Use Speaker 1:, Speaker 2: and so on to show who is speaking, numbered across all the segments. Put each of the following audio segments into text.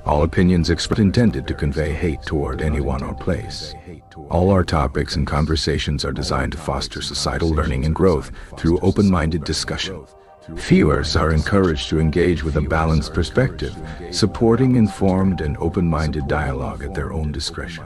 Speaker 1: All opinions expressed intended to convey hate toward anyone or place. All our topics and conversations are designed to foster societal learning and growth through open-minded discussion. Viewers are encouraged to engage with a balanced perspective, supporting informed and open-minded dialogue at their own discretion.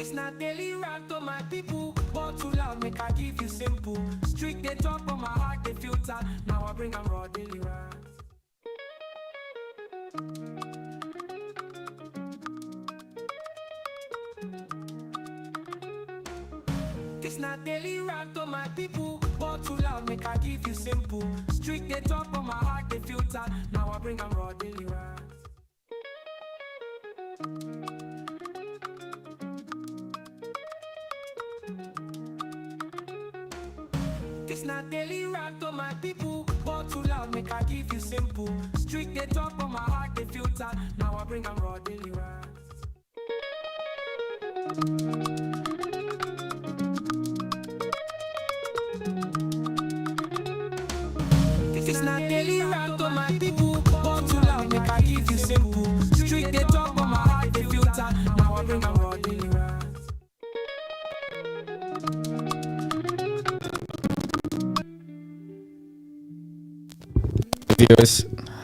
Speaker 2: It's not daily rant to my people, but too loud make I give you simple. Street they talk but my heart they filter. Now I bring 'em raw daily rant. It's not daily rant to my people, but too loud make I give you simple. Street they talk but my heart they filter. Now I bring 'em raw daily rant. It's not daily rant to my people, but too loud make I give you simple. Street they talk but my heart they filter. Now I bring 'em raw daily rant. It's not daily rant to my people, but too loud make I give you simple. Street they talk but my heart they filter. Now I bring 'em raw daily rant.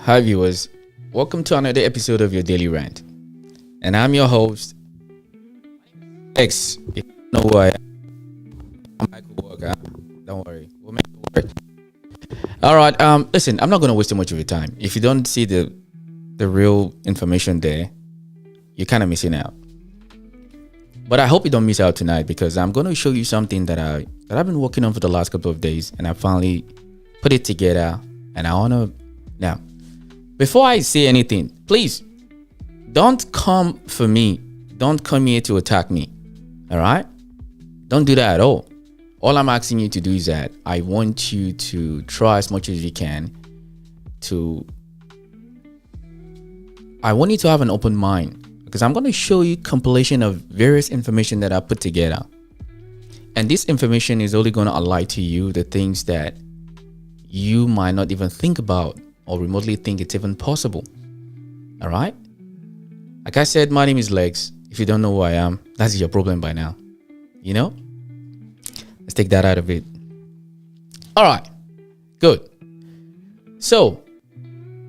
Speaker 3: Hi viewers, welcome to another episode of your Daily Rant, and I'm your host X. If you know who I am, I'm Michael Walker. Don't worry, we'll make it work. All right, listen, I'm not going to waste too much of your time. If you don't see the real information there, you're kind of missing out. But I hope you don't miss out tonight, because I'm going to show you something that I've been working on for the last couple of days, and I finally put it together, and I want to. Now, before I say anything, please don't come for me. Don't come here to attack me. All right? Don't do that at all. All I'm asking you to do is that I want you to try as much as you can I want you to have an open mind, because I'm going to show you compilation of various information that I put together. And this information is only going to highlight to you the things that you might not even think about or remotely think it's even possible. All right? Like I said, my name is Lex. If you don't know who I am, that's your problem by now. You know? Let's take that out of it. All right. Good. So,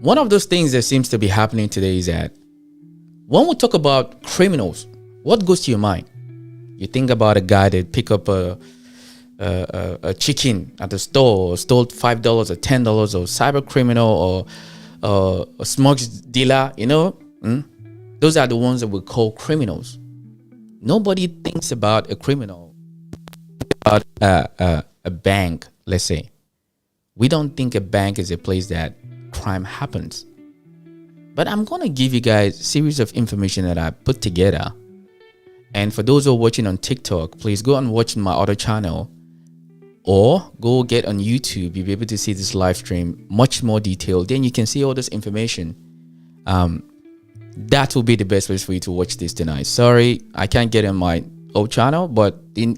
Speaker 3: one of those things that seems to be happening today is that when we talk about criminals, what goes to your mind? You think about a guy that pick up a chicken at the store, or stole $5 or $10, or cyber criminal, or a smugs dealer, you know? Those are the ones that we call criminals. Nobody thinks about a criminal, about a bank, let's say. We don't think a bank is a place that crime happens. But I'm going to give you guys a series of information that I put together. And for those who are watching on TikTok, please go and watch my other channel, or go get on YouTube. You'll be able to see this live stream much more detailed. Then you can see all this information. That will be the best place for you to watch this tonight. Sorry, I can't get on my old channel, but the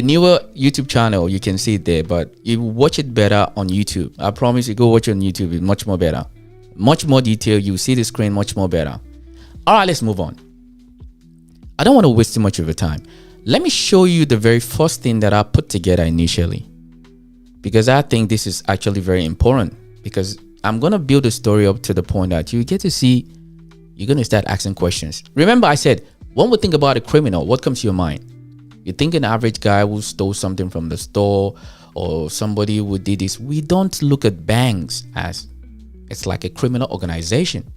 Speaker 3: newer YouTube channel, you can see it there, but you watch it better on YouTube. I promise you, go watch it on YouTube. It's much more better. Much more detail. You see the screen much more better. All right, let's move on. I don't want to waste too much of your time. Let me show you the very first thing that I put together initially, because I think this is actually very important, because I'm going to build a story up to the point that you get to see, you're going to start asking questions. Remember, I said, when we think about a criminal, what comes to your mind? You think an average guy who stole something from the store, or somebody who did this. We don't look at banks as it's like a criminal organization,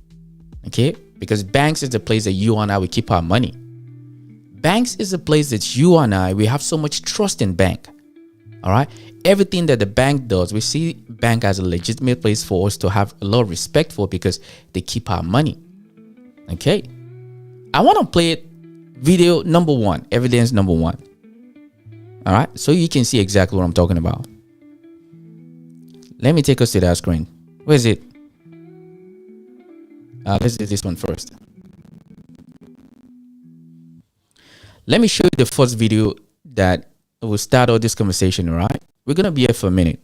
Speaker 3: okay? Because banks is the place that you and I will keep our money. Banks is a place that you and I, we have so much trust in bank. All right. Everything that the bank does, we see bank as a legitimate place for us to have a lot of respect for, because they keep our money. Okay. I want to play it. Video number one, evidence number one. All right. So you can see exactly what I'm talking about. Let me take us to that screen. Where is it? Let's do this one first. Let me show you the first video that will start all this conversation, all right? We're going to be here for a minute.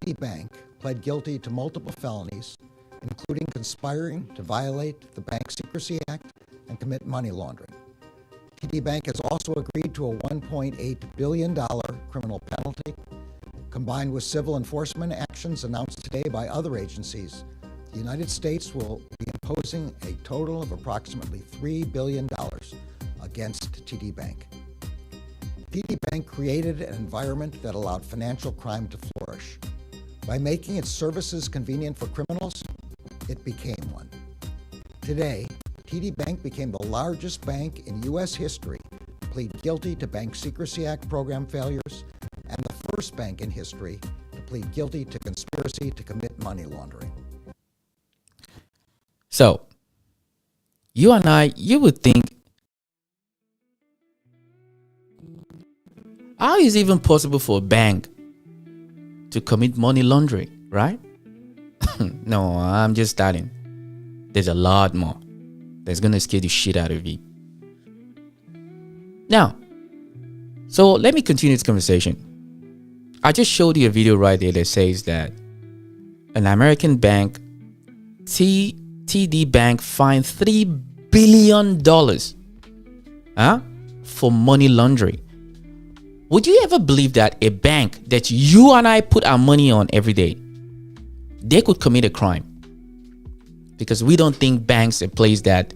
Speaker 4: TD Bank pled guilty to multiple felonies, including conspiring to violate the Bank Secrecy Act and commit money laundering. TD Bank has also agreed to a $1.8 billion criminal penalty. Combined with civil enforcement actions announced today by other agencies, the United States will be imposing a total of approximately $3 billion against TD Bank. TD Bank created an environment that allowed financial crime to flourish. By making its services convenient for criminals, it became one. Today, TD Bank became the largest bank in U.S. history to plead guilty to Bank Secrecy Act program failures, and the first bank in history to plead guilty to conspiracy to commit money laundering.
Speaker 3: So, you and I, you would think, how is it even possible for a bank to commit money laundering, right? No, I'm just starting. There's a lot more that's going to scare the shit out of you. Now, so let me continue this conversation. I just showed you a video right there that says that an American bank, TD Bank, fined $3 billion for money laundering. Would you ever believe that a bank that you and I put our money on every day, they could commit a crime? Because we don't think banks are a place that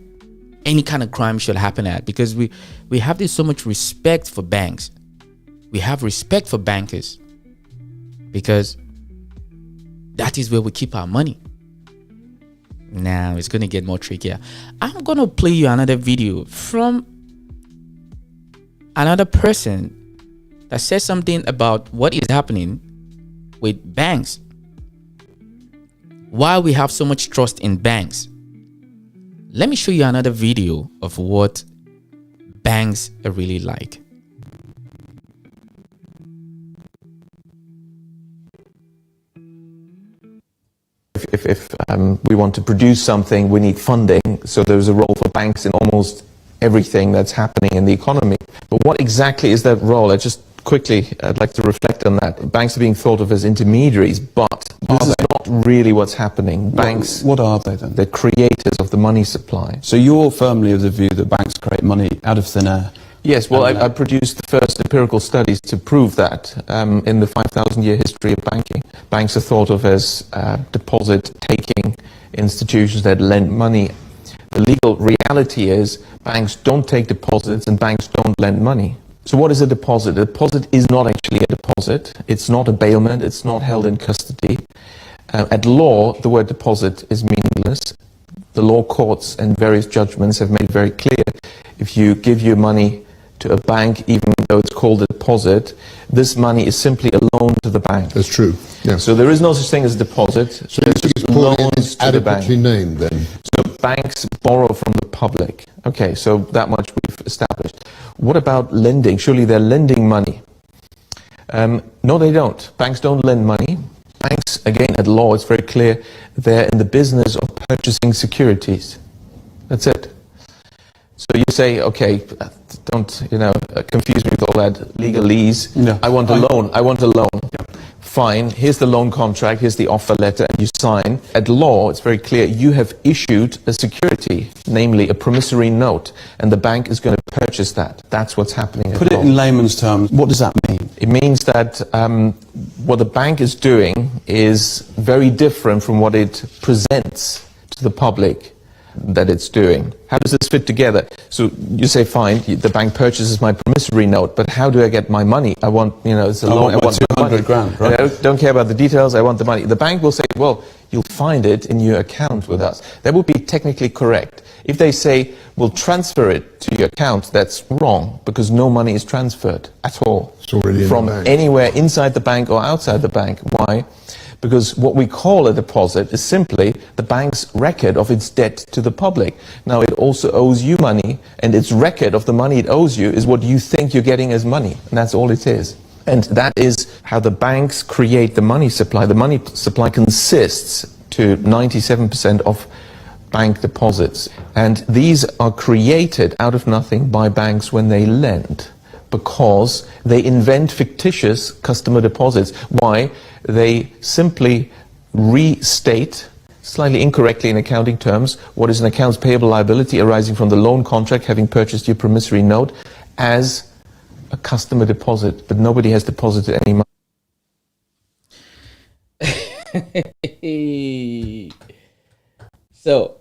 Speaker 3: any kind of crime should happen at, because we have this so much respect for banks. We have respect for bankers because that is where we keep our money. Now it's going to get more trickier. I'm going to play you another video from another person that says something about what is happening with banks. Why we have so much trust in banks. Let me show you another video of what banks are really like.
Speaker 5: If we want to produce something, we need funding. So there's a role for banks in almost everything that's happening in the economy. But what exactly is that role? I'd like to reflect on that. Banks are being thought of as intermediaries, but this is not really what's happening. Banks,
Speaker 6: what are they then?
Speaker 5: They're creators of the money supply.
Speaker 6: So you're firmly of the view that banks create money out of thin air?
Speaker 5: Yes, well, I produced the first empirical studies to prove that in the 5,000-year history of banking. Banks are thought of as deposit-taking institutions that lend money. The legal reality is banks don't take deposits and banks don't lend money. So what is a deposit? A deposit is not actually a deposit. It's not a bailment. It's not held in custody. At law, the word deposit is meaningless. The law courts and various judgments have made very clear, if you give your money to a bank, even though it's called a deposit, this money is simply a loan to the bank.
Speaker 7: That's true. Yes.
Speaker 5: So there is no such thing as a deposit.
Speaker 7: So it's
Speaker 5: loans to the bank.
Speaker 7: adequately named then.
Speaker 5: So banks borrow from the public. Okay, so that much we've established. What about lending? Surely they're lending money. No, they don't. Banks don't lend money. Banks, again, at law, it's very clear, they're in the business of purchasing securities. That's it. So you say, okay, don't confuse me with all that legalese.
Speaker 6: No.
Speaker 5: I want a loan. I want a loan. Yeah. Fine. Here's the loan contract. Here's the offer letter, and you sign. At law, it's very clear. You have issued a security, namely a promissory note, and the bank is going to purchase that. That's what's happening.
Speaker 6: Put it in layman's terms. What does that mean?
Speaker 5: It means that what the bank is doing is very different from what it presents to the public that it's doing. How does this fit together? So you say, fine, the bank purchases my promissory note, but how do I get my money? I want, it's a loan. I want
Speaker 6: 200 grand, right?
Speaker 5: I don't care about the details. I want the money. The bank will say, well, you'll find it in your account with us. That would be technically correct. If they say, we'll transfer it to your account, that's wrong, because no money is transferred at all.
Speaker 7: It's already in
Speaker 5: from
Speaker 7: the bank.
Speaker 5: Anywhere inside the bank or outside the bank. Why? Because what we call a deposit is simply the bank's record of its debt to the public. Now, it also owes you money, and its record of the money it owes you is what you think you're getting as money, and that's all it is. And that is how the banks create the money supply. The money supply consists to 97% of bank deposits. And these are created out of nothing by banks when they lend, because they invent fictitious customer deposits. Why? They simply restate, slightly incorrectly in accounting terms, what is an accounts payable liability arising from the loan contract having purchased your promissory note as a customer deposit, but nobody has deposited any money.
Speaker 3: So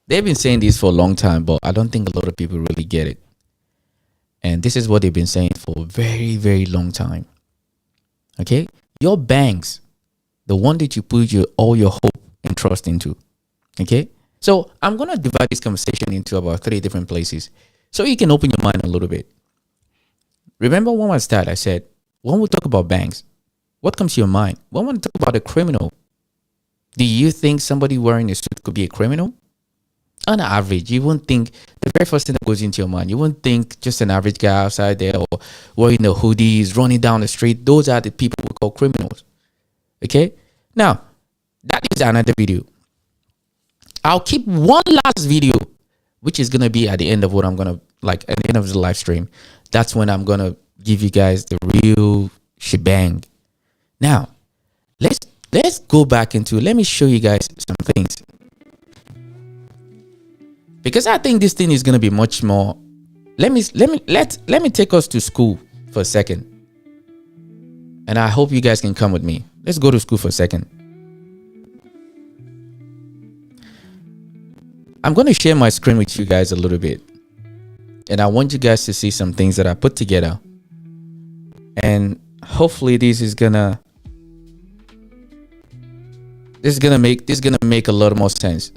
Speaker 3: they've been saying this for a long time, but I don't think a lot of people really get it. And this is what they've been saying for a very, very long time. Okay? Your banks, the one that you put all your hope and trust into. Okay? So I'm going to divide this conversation into about 3 different places so you can open your mind a little bit. Remember when I started, I said, when we talk about banks, what comes to your mind? When we talk about a criminal, do you think somebody wearing a suit could be a criminal? On average, you wouldn't think, the very first thing that goes into your mind, you wouldn't think just an average guy outside there or wearing the hoodies, running down the street. Those are the people we call criminals. Okay? Now, that is another video. I'll keep one last video, which is going to be at the end of what I'm going to, like at the end of the live stream. That's when I'm going to give you guys the real shebang. Now, let's go back into, let me show you guys some things. Because I think this thing is going to be much more. Let me take us to school for a second. And I hope you guys can come with me. Let's go to school for a second. I'm going to share my screen with you guys a little bit. And I want you guys to see some things that I put together. And hopefully this is gonna make a lot more sense.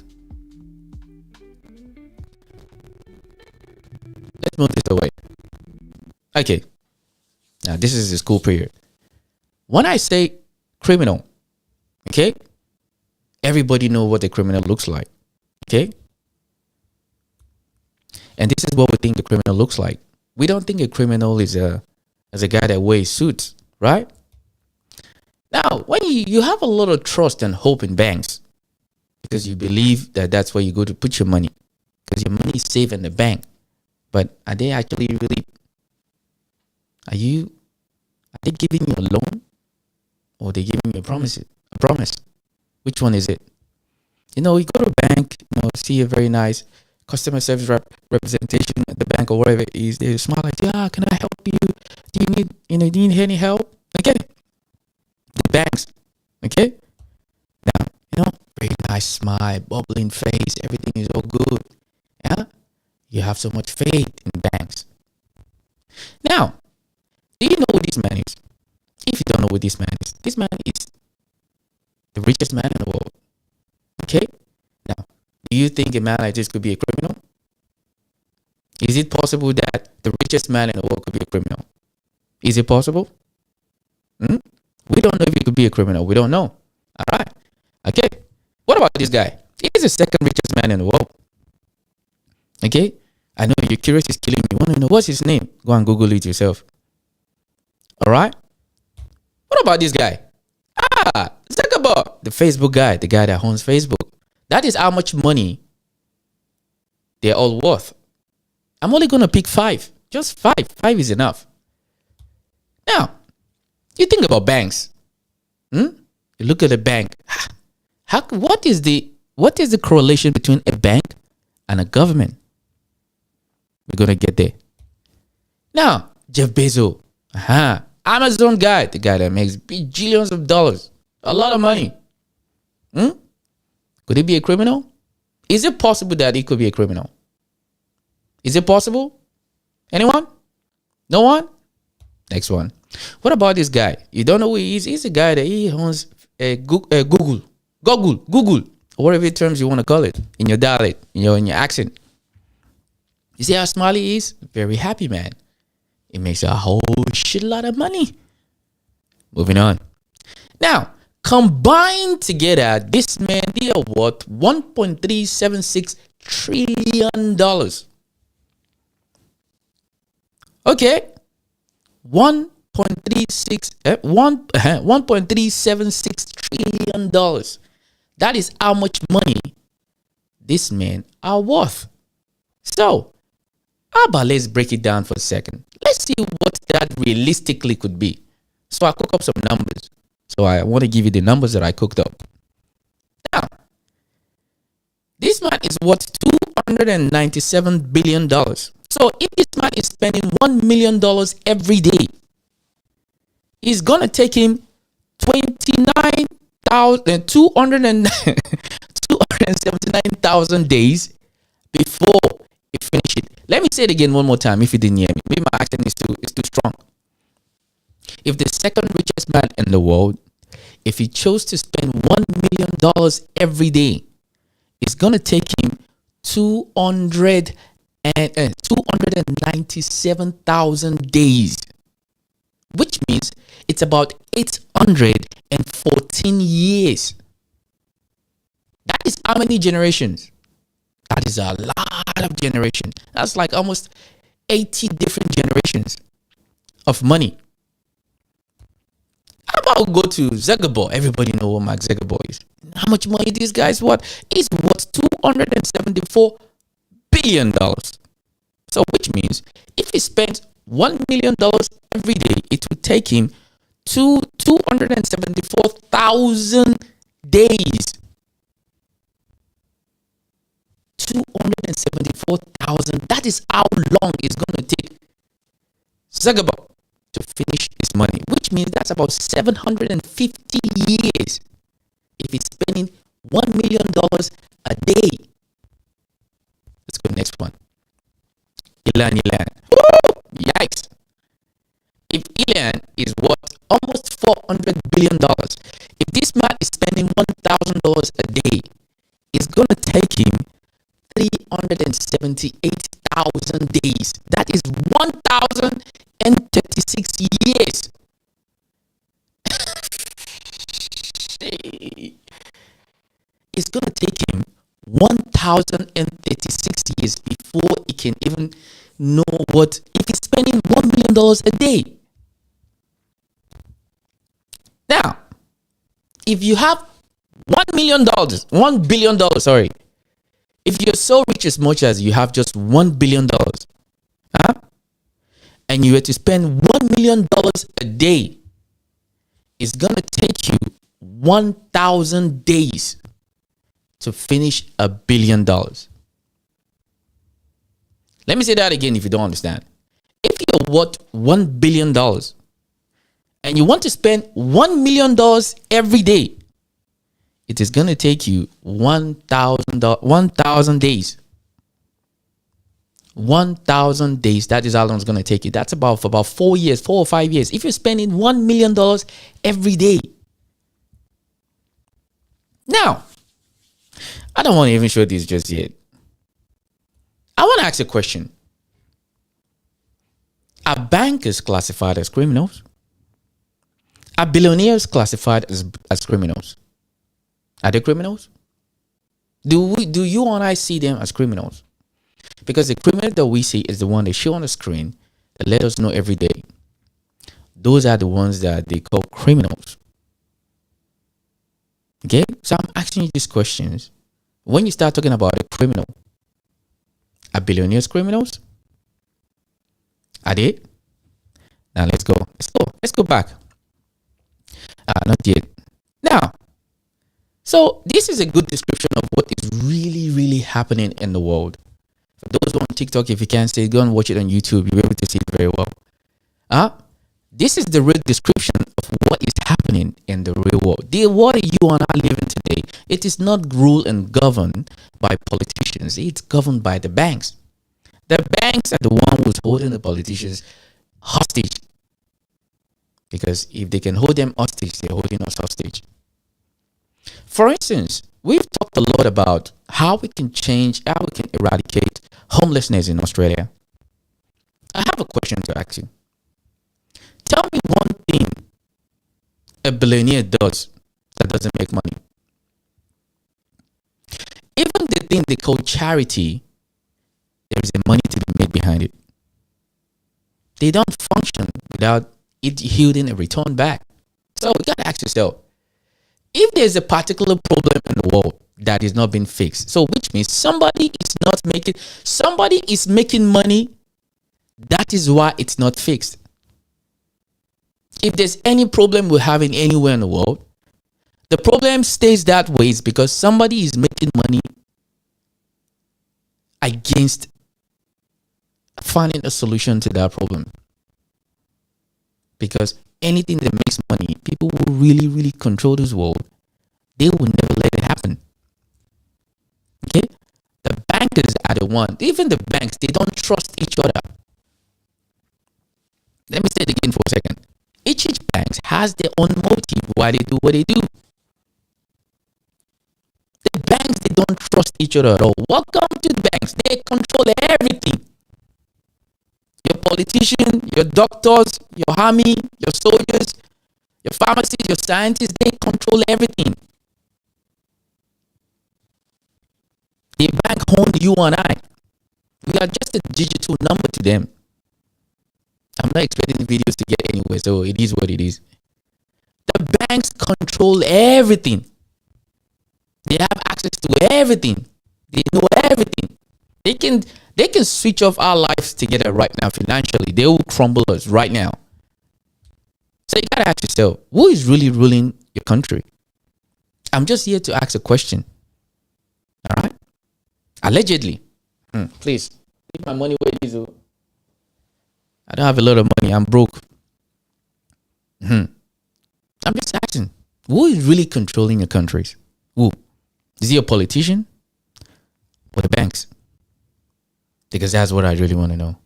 Speaker 3: Let's move this away. Okay. Now this is the school period. When I say criminal, okay, everybody know what a criminal looks like. Okay? And this is what we think a criminal looks like. We don't think a criminal is a guy that wears suits, right? Now, when you have a lot of trust and hope in banks, because you believe that that's where you go to put your money, because your money is safe in the bank. But are they actually really? Are they giving you a loan, or are they giving you a promise? Which one is it? You go to a bank, see a very nice customer service representation at the bank or whatever it is. They smile like, yeah, can I help you? Do you need any help? Okay. The banks, okay. Now, very nice smile, bubbling face, everything is all good. Yeah, you have so much faith in banks. Now, do you know who this man is? If you don't know who this man is the richest man in the world. Okay. Now, do you think a man like this could be a criminal? Is it possible that the richest man in the world could be a criminal? Is it possible? We don't know if he could be a criminal. We don't know. All right. Okay. What about this guy? He's the second richest man in the world. Okay. I know you're curious. It's killing me. You want to know what's his name? Go and Google it yourself. All right. What about this guy? Zuckerberg, the Facebook guy, the guy that owns Facebook. That is how much money they're all worth. I'm only going to pick 5. Just 5. 5 is enough. Now, you think about banks. You look at a bank. What is the correlation between a bank and a government? We're going to get there. Now, Jeff Bezos. Amazon guy. The guy that makes bajillions of dollars. A lot of money. Could he be a criminal? Is it possible that he could be a criminal? Is it possible? Anyone? No one? Next one. What about this guy? You don't know who he is? He's a guy that he owns Google, or whatever terms you want to call it in your dialect, in your accent. You see how smiley he is? Very happy man. It makes a whole shitload of money. Moving on. Now, combined together, this man, they are worth $1.376 trillion. Okay. 1.376 trillion dollars. That is how much money these men are worth. So, how about let's break it down for a second. Let's see what that realistically could be. So I cook up some numbers. So I want to give you the numbers that I cooked up. Now, this man is worth $297 billion. So if this man is spending $1 million every day, it's going to take him 279,000 days before he finish it. Let me say it again one more time if you didn't hear me. Maybe my accent is too strong. If the second richest man in the world, if he chose to spend $1 million every day, it's going to take him 297,000 days, which means it's about 814 years. That is how many generations? That is a lot of generations. That's like almost 80 different generations of money. How about go to Zuckerberg? Everybody know what Mark Zuckerberg is. How much money these guys worth? He's worth $274 billion. So which means if he spent $1 million every day, it would take him to 274,000 days. 274,000. That is how long it's going to take Zuckerberg to finish his money, which means that's about 750 years if he's spending $1 million a day. Let's go next one. Elon. Woo! Yikes. If Elon is worth almost $400 billion, if this man is spending $1,000 a day, it's going to take him 378,000 days. That is 1,036 years. It's going to take him 1,036 years before he can even know what, if he's spending $1 million a day. Now, if you have $1 billion, sorry. If you're so rich as much as you have just $1 billion, and you were to spend $1 million a day, it's going to take you 1,000 days to finish $1 billion. Let me say that again if you don't understand. If you're worth $1 billion and you want to spend $1 million every day, it is going to take you 1,000 days. 1,000 days. That is how long it's going to take you. That's about 4 years, 4 or 5 years. If you're spending $1 million every day. Now, I don't want to even show this just yet. I want to ask a question. Are bankers classified as criminals? Are billionaires classified as criminals? Are they criminals? Do you and I see them as criminals? Because the criminal that we see is the one they show on the screen that let us know every day. Those are the ones that they call criminals. Okay? So I'm asking you these questions. When you start talking about a criminal, are billionaires criminals? Are they? Now let's go. Let's go back. Not yet. Now, so this is a good description of what is really, really happening in the world. For those who are on TikTok, if you can't see it, go and watch it on YouTube. You'll be able to see it very well. This is the real description of what is happening in the real world. The world you and I live in today, it is not ruled and governed by politicians. It's governed by the banks. The banks are the one who's holding the politicians hostage. Because if they can hold them hostage, they're holding us hostage. For instance, we've talked a lot about how we can eradicate homelessness in Australia. I have a question to ask you. Tell me one thing a billionaire does that doesn't make money. Even the thing they call charity, there is a money to be made behind it. They don't function without it yielding a return back. So you gotta ask yourself, if there's a particular problem in the world that is not being fixed. So which means somebody is making money. That is why it's not fixed. If there's any problem we're having anywhere in the world, the problem stays that way is because somebody is making money against finding a solution to that problem. Because anything that makes money, people will really, really control this world. They will never let it happen. Okay? The bankers are the one. Even the banks, they don't trust each other. Let me say it again for a second. Each bank has their own motive why they do what they do. The banks, they don't trust each other at all. Welcome to the banks. They control everything. Your politician, your doctors, your army, your soldiers, your pharmacists, your scientists, they control everything. The bank owns you and I. We are just a digital number to them. I'm not expecting the videos to get anywhere, so it is what it is. The banks control everything. They have access to everything. They know everything. They can switch off our lives together right now financially. They will crumble us right now. So you gotta ask yourself, who is really ruling your country? I'm just here to ask a question. All right? Allegedly. Please, leave my money where it is. I don't have a lot of money. I'm broke. I'm just asking, who is really controlling your countries? Who? Is he a politician or the banks? Because that's what I really want to know.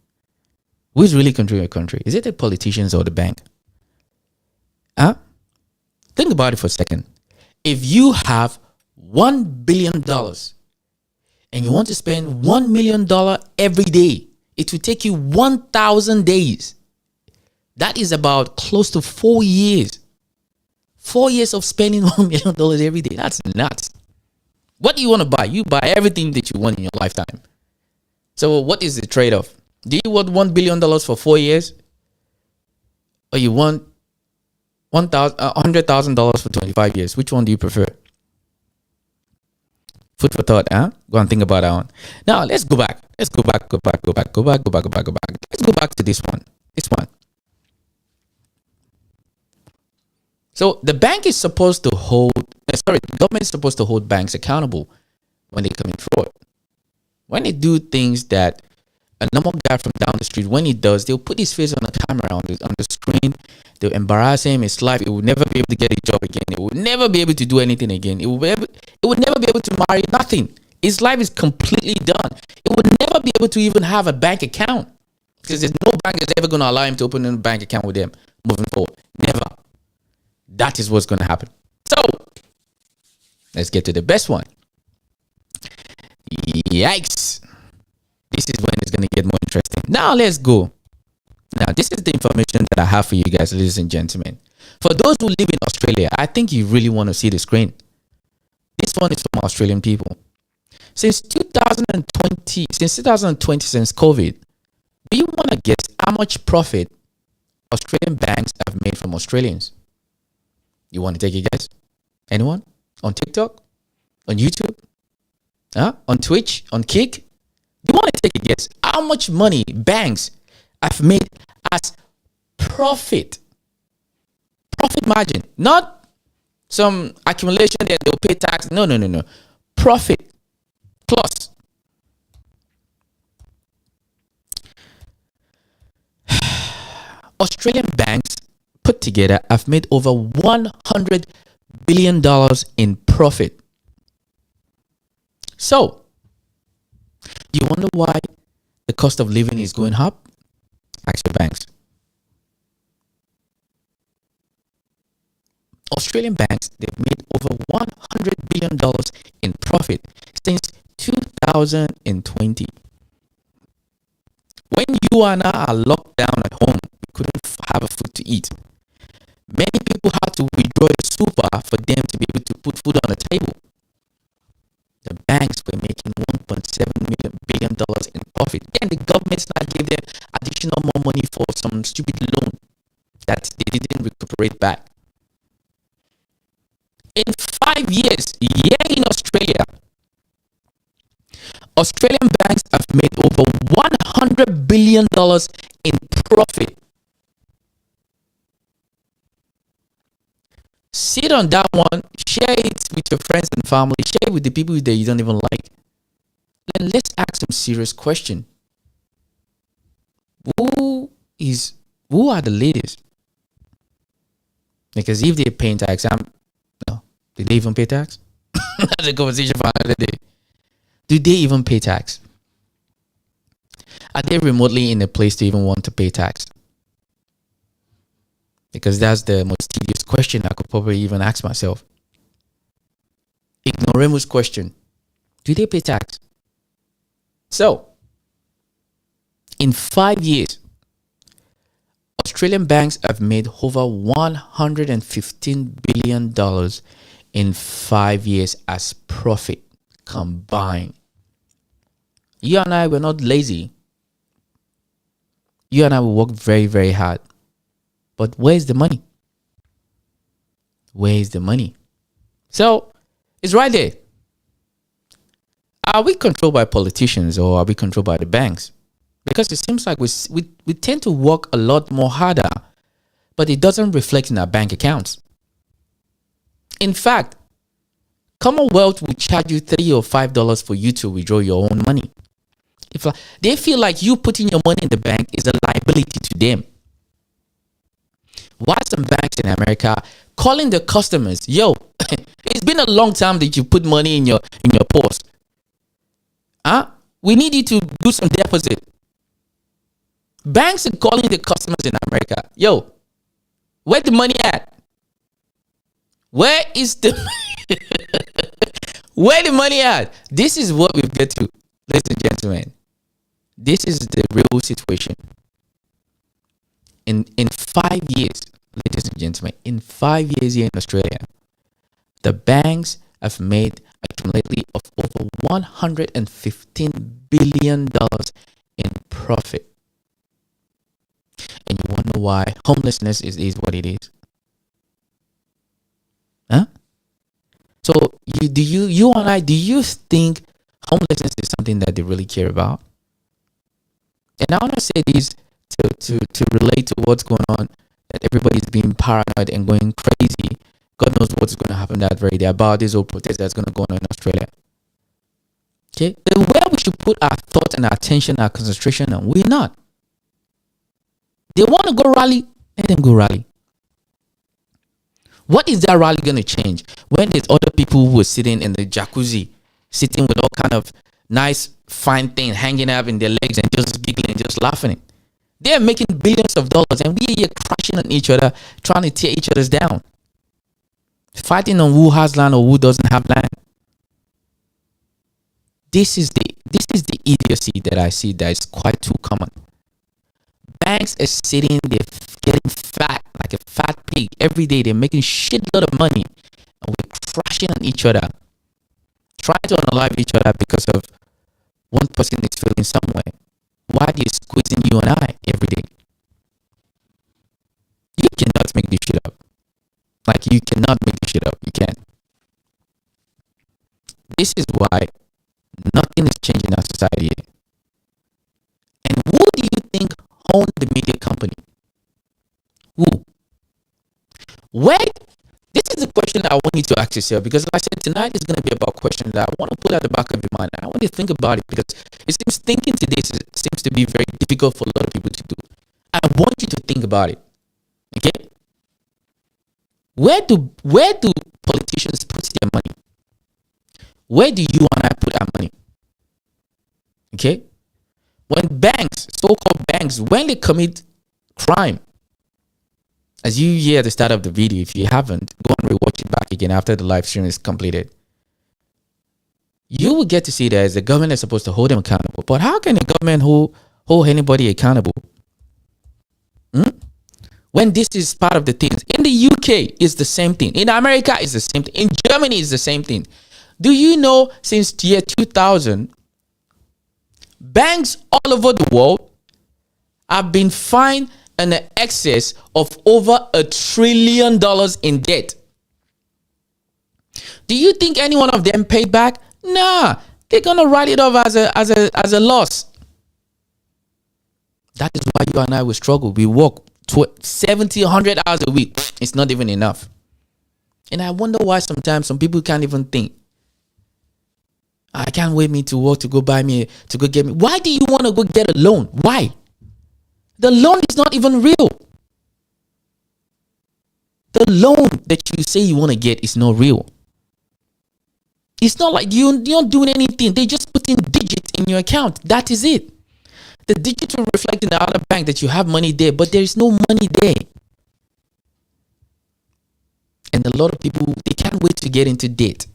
Speaker 3: Who is really controlling your country? Is it the politicians or the bank? Think about it for a second. If you have $1 billion and you want to spend $1 million every day, it will take you 1,000 days. That is about close to 4 years. 4 years of spending $1 million every day. That's nuts. What do you want to buy? You buy everything that you want in your lifetime. So what is the trade-off? Do you want $1 billion for 4 years? Or you want $100,000 for 25 years? Which one do you prefer? Food for thought, huh? Go and think about that one. Now let's go back. Let's go back. Let's go back to this one. So the bank is supposed to hold, the government is supposed to hold banks accountable when they commit fraud. When they do things that a normal guy from down the street, when he does, they'll put his face on the camera, on the screen. They'll embarrass him. His life, he will never be able to get a job again. He will never be able to do anything again. It would never be able to marry, nothing. His life is completely done. He would never be able to even have a bank account because there's no bank that's ever going to allow him to open a bank account with them moving forward. Never. That is what's going to happen. So, let's get to the best one. Yikes. This is when it's going to get more interesting. Now, let's go. Now, this is the information that I have for you guys, ladies and gentlemen. For those who live in Australia, I think you really want to see the screen. This one is from Australian people. Since 2020, since COVID, do you want to guess how much profit Australian banks have made from Australians? You want to take a guess? Anyone? On TikTok? On YouTube? On Twitch? On Kick? You want to take a guess? How much money banks have made as profit? Profit margin. Not some accumulation that they'll pay tax. No. Profit plus. Australian banks put together have made over $100 billion in profit. So, you wonder why the cost of living is going up? Ask your banks. Australian banks, they've made over $100 billion in profit since 2020. When you and I are locked down at home, we couldn't have a food to eat. Many people had to withdraw the super for them to be able to put food on the table. The banks were making $1.7 billion in profit. And the government now gave them additional more money for some stupid loan that they didn't recuperate back. In 5 years, here in Australia, Australian banks have made over $100 billion in profit. Sit on that one, share it with your friends and family, share it with the people that you don't even like. Then let's ask some serious question. Who are the leaders? Because if they're paying tax, no, do they even pay tax? That's a conversation for another day. Do they even pay tax? Are they remotely in a place to even want to pay tax? Because that's the most tedious question I could probably even ask myself. Ignoramus question. Do they pay tax? So, in 5 years, Australian banks have made over $115 billion in 5 years as profit combined. You and I were not lazy. You and I will work very, very hard. But where's the money? Where is the money? So, it's right there. Are we controlled by politicians or are we controlled by the banks? Because it seems like we tend to work a lot more harder, but it doesn't reflect in our bank accounts. In fact, Commonwealth will charge you $3 or $5 for you to withdraw your own money. If they feel like you putting your money in the bank is a liability to them. Why some banks in America calling the customers, yo, it's been a long time that you put money in your purse. We need you to do some deposit. Banks are calling the customers in America, yo, where the money at? Where is the where the money at? This is what we've get to, ladies and gentlemen. This is the real situation. In 5 years, ladies and gentlemen, in 5 years here in Australia, the banks have made accumulatively of over $115 billion in profit. And you wonder why homelessness is what it is. Huh? So you and I, do you think homelessness is something that they really care about? And I want to say this to relate to what's going on, that everybody's being paranoid and going crazy. God knows what's going to happen that very day about this whole protest that's going to go on in Australia. Okay? Then where we should put our thought and our attention, our concentration on, we're not. They want to go rally, let them go rally. What is that rally going to change when there's other people who are sitting in the jacuzzi, sitting with all kind of nice, fine things hanging up in their legs and just giggling and just laughing? They're making billions of dollars and we're here crashing on each other, trying to tear each other's down. Fighting on who has land or who doesn't have land. This is the idiocy that I see that is quite too common. Banks are sitting there getting fat like a fat pig every day. They're making shitload of money and we're crashing on each other, trying to unalive each other because of one person is feeling some way. Why are they squeezing you and I every day? You cannot make this shit up. Like, you cannot make this shit up. You can't. This is why nothing is changing in our society. And who do you think own the media company? Who? Where? This is the question that I want you to ask yourself, because like I said, tonight is going to be about questions that I want to put at the back of your mind. I want you to think about it, because it seems thinking today seems to be very difficult for a lot of people to do. I want you to think about it. Okay? Where do politicians put their money? Where do you and I put our money? Okay? When banks, so-called banks, when they commit crime, as you hear at the start of the video, if you haven't, go and rewatch it back again after the live stream is completed. You will get to see that as the government is supposed to hold them accountable. But how can the government hold anybody accountable? When this is part of the things. In the UK, it's the same thing. In America, it's the same thing. In Germany, it's the same thing. Do you know since year 2000, banks all over the world have been fined an excess of over $1 trillion in debt? Do you think any one of them paid back? Nah, they're gonna write it off as a loss. That is why you and I will struggle. We work 70, 100 hours a week. It's not even enough. And I wonder why sometimes some people can't even think. I can't wait me to work to go buy me, to go get me. Why do you want to go get a loan? Why? The loan is not even real. The loan that you say you want to get is not real. It's not like you're not doing anything. They just put in digits in your account. That is it. The digits will reflect in the other bank that you have money there, but there is no money there. And a lot of people, they can't wait to get into debt.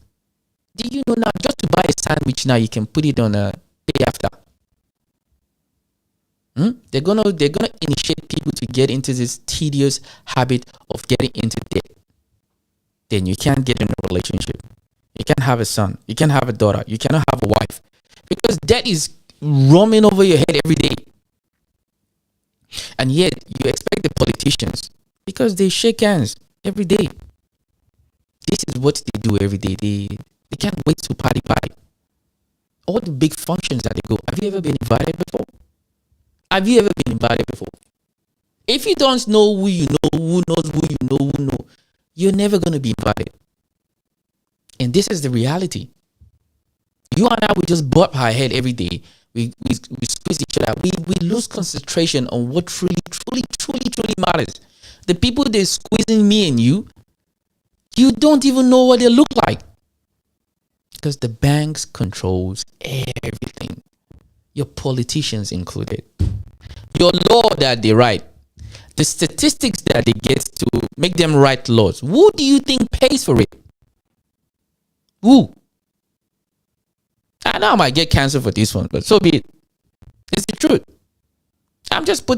Speaker 3: Do you know now, just to buy a sandwich now, you can put it on a pay after. They're gonna initiate people to get into this tedious habit of getting into debt. Then you can't get in a relationship. You can't have a son. You can't have a daughter. You cannot have a wife. Because debt is roaming over your head every day. And yet, you expect the politicians, because they shake hands every day. This is what they do every day. They can't wait to party. All the big functions that they go. Have you ever been invited before? Have you ever been invited before? If you don't know who you know, who knows who you know, you're never going to be invited. And this is the reality. You and I, we just bump our head every day. We squeeze each other. We lose concentration on what truly matters. The people they're squeezing me and you don't even know what they look like. Because the banks controls everything. Your politicians included. Your law that they write. The statistics that they get to make them write laws. Who do you think pays for it? Who? I know I might get cancer for this one, but so be it. It's the truth. I'm just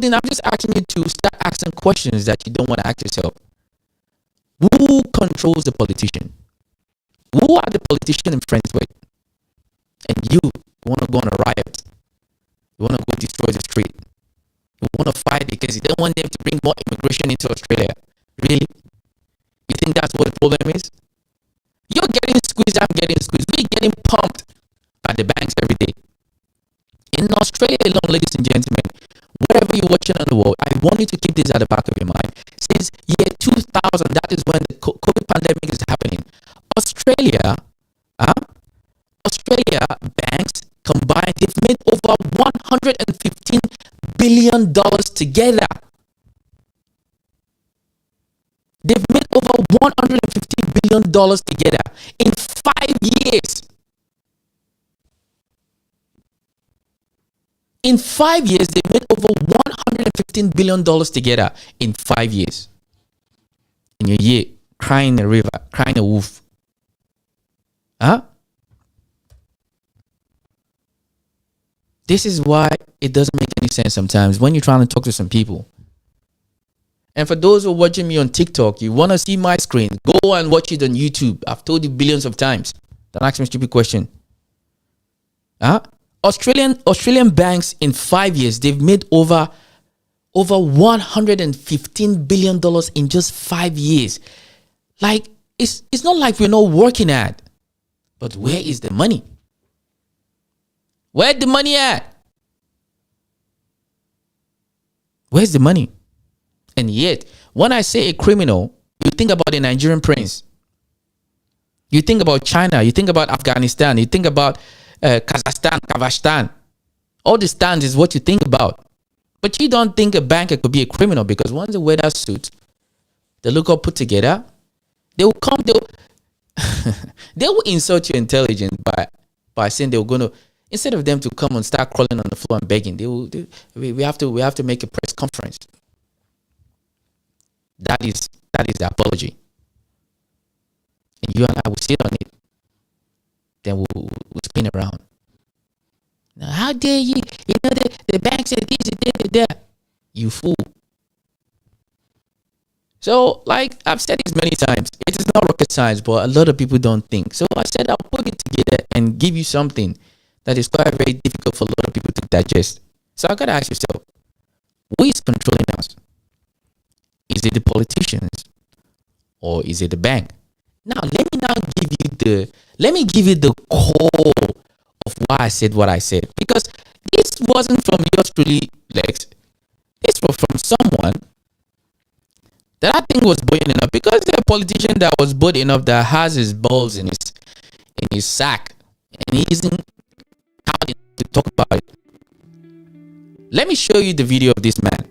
Speaker 3: asking you to start asking questions that you don't want to ask yourself. Who controls the politician? Who are the politicians and friends with? And you want to go on a riot. You want to go destroy the street. You want to fight because you don't want them to bring more immigration into Australia. Really? You think that's what the problem is? You're getting squeezed, I'm getting squeezed. We're getting pumped by the banks every day. In Australia alone, ladies and gentlemen, wherever you're watching on the world, I want you to keep this at the back of your mind. Since year 2000, that is when the COVID pandemic is happening. Australia banks combined, they've made over $115 billion together. They've made over $115 billion together in 5 years. In 5 years, they made over $115 billion together in 5 years. In a year, crying a river, crying a wolf. This is why it doesn't make any sense sometimes when you're trying to talk to some people. And for those who are watching me on TikTok, you want to see my screen, go and watch it on YouTube. I've told you billions of times. Don't ask me a stupid question. Australian banks in 5 years, they've made over $115 billion in just 5 years. Like, it's not like we're not working at. But where is the money? Where's the money at? Where's the money? And yet, when I say a criminal, you think about a Nigerian prince. You think about China. You think about Afghanistan. You think about Kazakhstan. All the stands is what you think about. But you don't think a banker could be a criminal, because once they wear that suit, they look all put together, they will insult your intelligence by saying they're going to, instead of them to come and start crawling on the floor and begging, we have to make a press conference. That is the apology. And you and I will sit on it. Then we'll spin around. Now, how dare you? You know, the bank said this, that. You fool. So, like I've said this many times, it is not rocket science, but a lot of people don't think. So I said I'll put it together and give you something that is quite very difficult for a lot of people to digest. So I gotta ask yourself, who is controlling us? Is it the politicians or is it the bank? Now, let me now give you the core of why I said what I said. Because this wasn't from yours truly, Lex. This was from someone that I think was bold enough, because they're a politician that was bold enough, that has his balls in his sack, and he isn't out to talk about it. Let me show you the video of this man.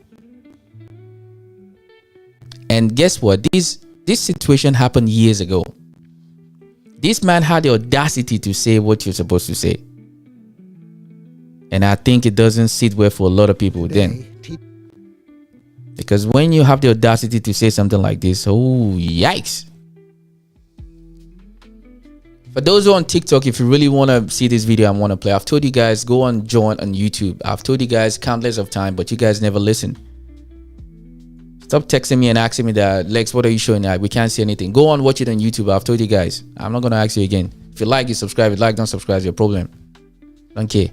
Speaker 3: And guess what? This situation happened years ago. This man had the audacity to say what you're supposed to say. And I think it doesn't sit well for a lot of people then. Because when you have the audacity to say something like this, oh, yikes. For those who are on TikTok, if you really want to see this video and want to play, I've told you guys, go and join on YouTube. I've told you guys countless of time, but you guys never listen. Stop texting me and asking me that, Lex, what are you showing now? We can't see anything. Go on, watch it on YouTube. I've told you guys. I'm not going to ask you again. If you like, you subscribe. If you like, don't subscribe. It's your problem. Okay.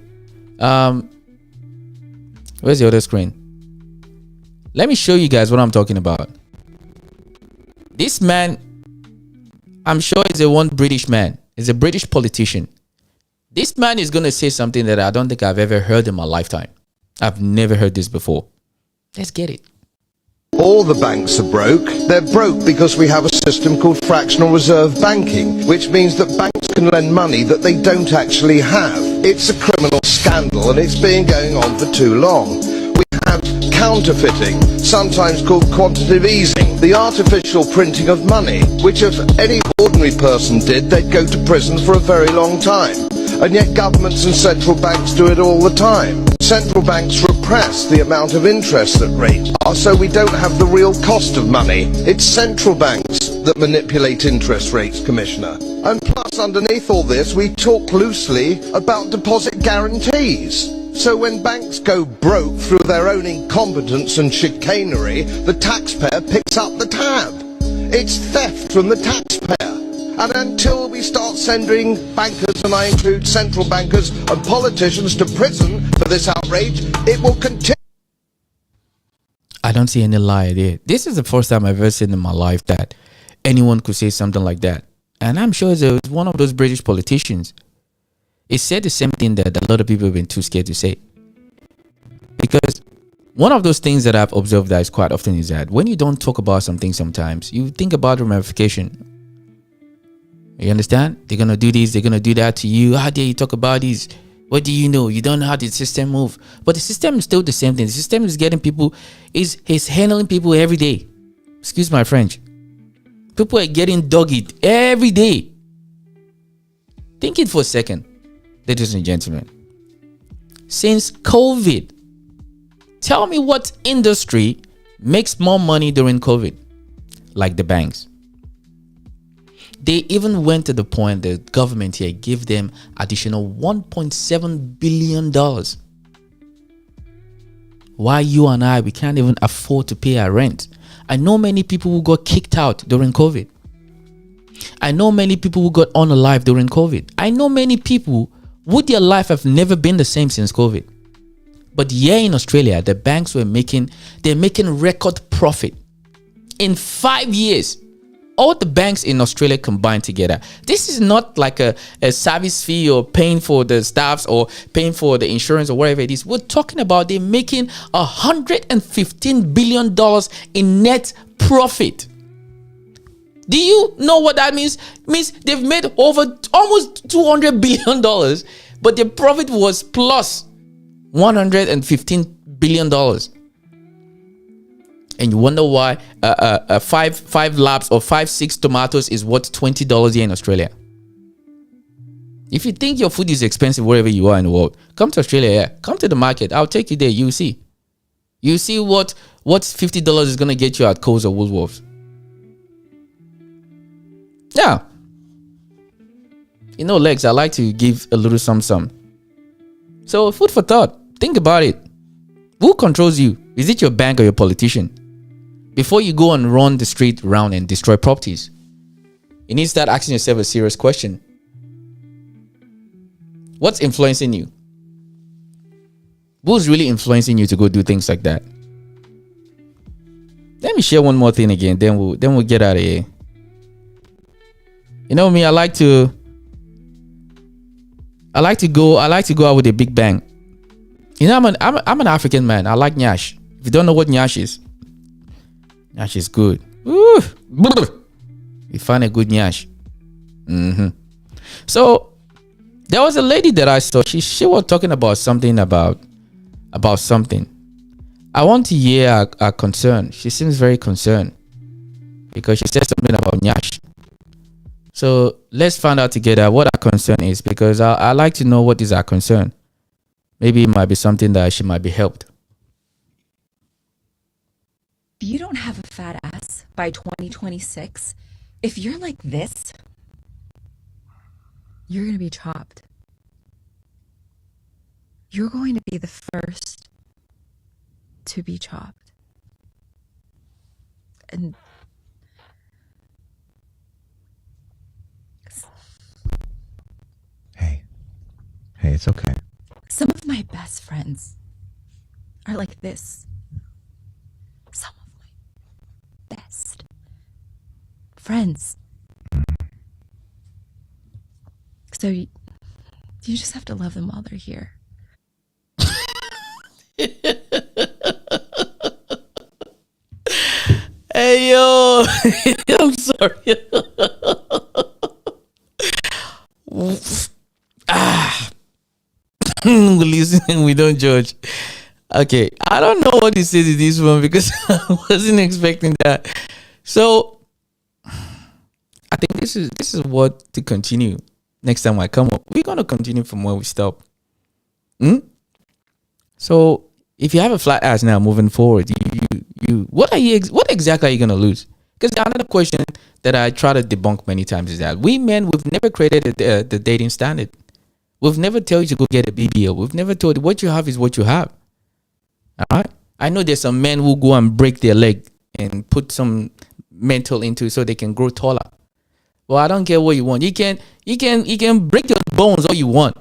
Speaker 3: Where's the other screen? Let me show you guys what I'm talking about. This man, I'm sure is a one British man. He's a British politician. This man is going to say something that I don't think I've ever heard in my lifetime. I've never heard this before. Let's get it.
Speaker 8: All the banks are broke. They're broke because we have a system called fractional reserve banking, which means that banks can lend money that they don't actually have. It's a criminal scandal, and it's been going on for too long. We have counterfeiting, sometimes called quantitative easing, the artificial printing of money, which if any ordinary person did, they'd go to prison for a very long time. And yet governments and central banks do it all the time. Central banks repress the amount of interest that rates are, so we don't have the real cost of money. It's central banks that manipulate interest rates, Commissioner. And plus, underneath all this, we talk loosely about deposit guarantees. So when banks go broke through their own incompetence and chicanery, the taxpayer picks up the tab. It's theft from the taxpayer. And until we start sending bankers, and I include central bankers and politicians, to prison for this outrage, it will continue.
Speaker 3: I don't see any lie there. This is the first time I've ever seen in my life that anyone could say something like that. And I'm sure it's one of those British politicians. It said the same thing that a lot of people have been too scared to say. Because one of those things that I've observed that is quite often is that when you don't talk about something sometimes, you think about the ramification. You understand? They're going to do this, they're going to do that to you. How dare you talk about this? What do you know? You don't know how the system moves. But the system is still the same thing. The system is getting people, is handling people every day. Excuse my French. People are getting dogged every day. Think it for a second, ladies and gentlemen. Since COVID, tell me what industry makes more money during COVID? Like the banks. They even went to the point the government here gave them additional $1.7 billion. Why you and I, we can't even afford to pay our rent. I know many people who got kicked out during COVID. I know many people who got unalive during COVID. I know many people who their life have never been the same since COVID. But here in Australia, the banks they're making record profit. In 5 years, all the banks in Australia combined together. This is not like a service fee or paying for the staffs or paying for the insurance or whatever it is. We're talking about they're making $115 billion in net profit. Do you know what that means? It means they've made over almost $200 billion, but their profit was plus $115 billion. And you wonder why five labs or 5-6 tomatoes is worth $20 here in Australia. If you think your food is expensive wherever you are in the world, come to Australia. Yeah. Come to the market. I'll take you there. You see. You see what $50 is going to get you at Coles or Woolworths. Yeah. You know, Lex, I like to give a little some. So food for thought. Think about it. Who controls you? Is it your bank or your politician? Before you go and run the street around and destroy properties, you need to start asking yourself a serious question. What's influencing you? Who's really influencing you to go do things like that? Let me share one more thing again, then we'll get out of here. You know me, I like to go out with a big bang. You know, I'm an African man. I like nyash. If you don't know what nyash is good. Woo! You find a good nyash. So there was a lady that I saw. She was talking about something about something. I want to hear her concern. She seems very concerned because she said something about nyash. So let's find out together what our concern is, because I like to know what is our concern. Maybe it might be something that she might be helped.
Speaker 9: If you don't have a fat ass by 2026, if you're like this, you're going to be chopped. You're going to be the first to be chopped. And
Speaker 10: Hey, it's okay.
Speaker 9: some of my best friends are like this. Some of my best friends. So you just have to love them while they're here.
Speaker 3: Hey yo, I'm sorry. Listen, we don't judge. Okay, I don't know what he said in this one because I wasn't expecting that. So I think this is what to continue. Next time I come up, we're gonna continue from where we stop. So if you have a flat ass now, moving forward, you what exactly are you gonna lose? Because another question that I try to debunk many times is that we've never created the dating standard. We've never told you to go get a BBL. We've never told you what you have is what you have. All right. I know there's some men who go and break their leg and put some mental into it so they can grow taller. Well, I don't care what you want. You can break your bones all you want.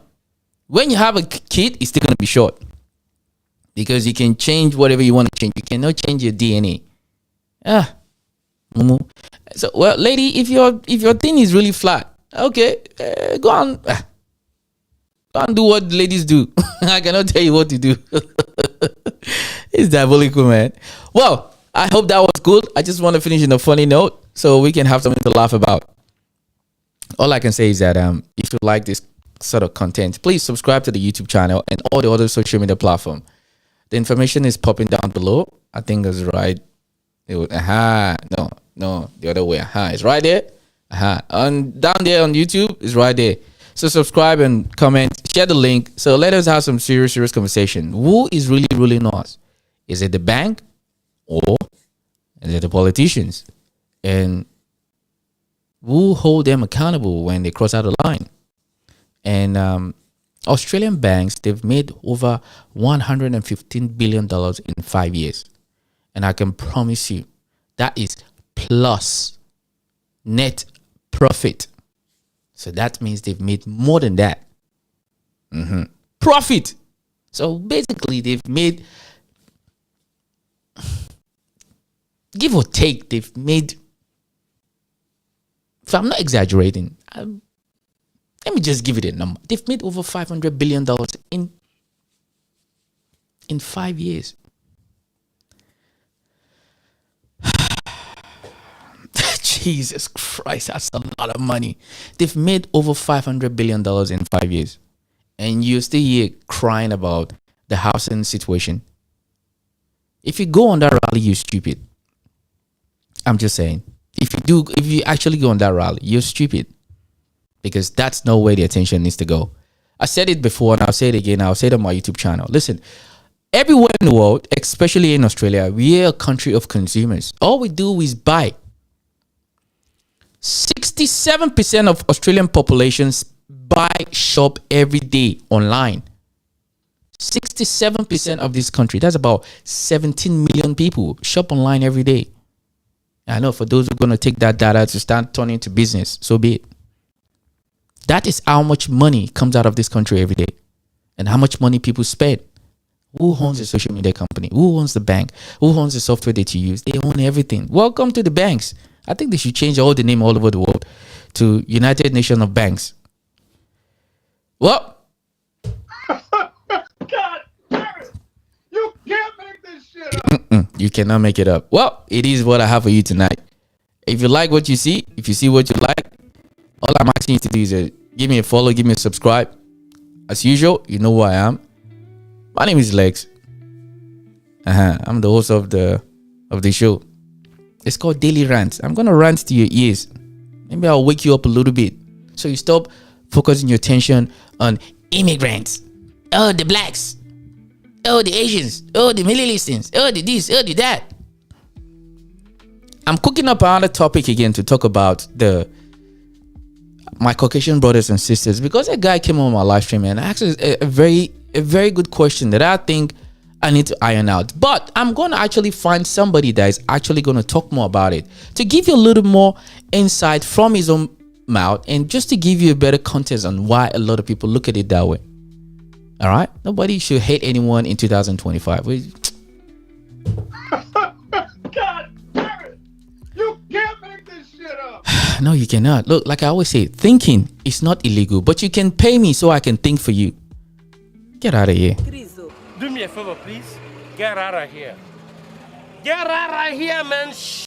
Speaker 3: When you have a kid, it's still gonna be short. Because you can change whatever you want to change. You cannot change your DNA. So, well, lady, if your thing is really flat, okay, go on do what ladies do. I cannot tell you what to do. It's diabolical, man. Well, I hope that was good. I just want to finish in a funny note so we can have something to laugh about. All I can say is that if you like this sort of content, please subscribe to the YouTube channel and all the other social media platforms. The information is popping down below. I think that's right. No, the other way. It's right there. And down there on YouTube is right there. So subscribe and comment, share the link. So let us have some serious conversation. Who is really ruling us? Is it the bank or is it the politicians? And who hold them accountable when they cross out the line? And Australian banks, they've made over $115 billion in 5 years. And I can promise you that is plus net profit. So that means they've made more than that. Profit. So basically they've made, give or take, they've made, if I'm not exaggerating, let me just give it a number. They've made over $500 billion in 5 years. Jesus Christ, that's a lot of money. They've made over $500 billion in 5 years. And you're still here crying about the housing situation. If you go on that rally, you're stupid. I'm just saying. If you actually go on that rally, you're stupid. Because that's not where the attention needs to go. I said it before and I'll say it again. I'll say it on my YouTube channel. Listen, everywhere in the world, especially in Australia, we are a country of consumers. All we do is buy. 67% of Australian populations shop every day online. 67% of this country, that's about 17 million people, shop online every day. I know for those who are going to take that data to start turning to business, so be it. That is how much money comes out of this country every day and how much money people spend. Who owns the social media company? Who owns the bank? Who owns the software that you use? They own everything. Welcome to the banks. I think they should change all the name all over the world to United Nations of Banks. Well,
Speaker 11: God damn it! You can't make this shit up.
Speaker 3: you cannot make it up. Well, it is what I have for you tonight. If you like what you see, if you see what you like, all I'm asking you to do is give me a follow, give me a subscribe. As usual, you know who I am. My name is Lex. I'm the host of the show. It's called Daily Rant. I'm gonna rant to your ears. Maybe I'll wake you up a little bit, so you stop focusing your attention on immigrants, oh the blacks, oh the Asians, oh the Middle Easterns, oh the this, oh the that. I'm cooking up another topic again to talk about my Caucasian brothers and sisters, because a guy came on my live stream and asked a very good question that I think I need to iron out. But I'm going to actually find somebody that is actually going to talk more about it, to give you a little more insight from his own mouth, and just to give you a better context on why a lot of people look at it that way. All right? Nobody should hate anyone in 2025.
Speaker 11: God damn it! You can't make this shit up.
Speaker 3: No, you cannot. Look, like I always say, thinking is not illegal, but you can pay me so I can think for you. Get out of here.
Speaker 11: Do me a favor, please. Get out of here. Get out of here, man.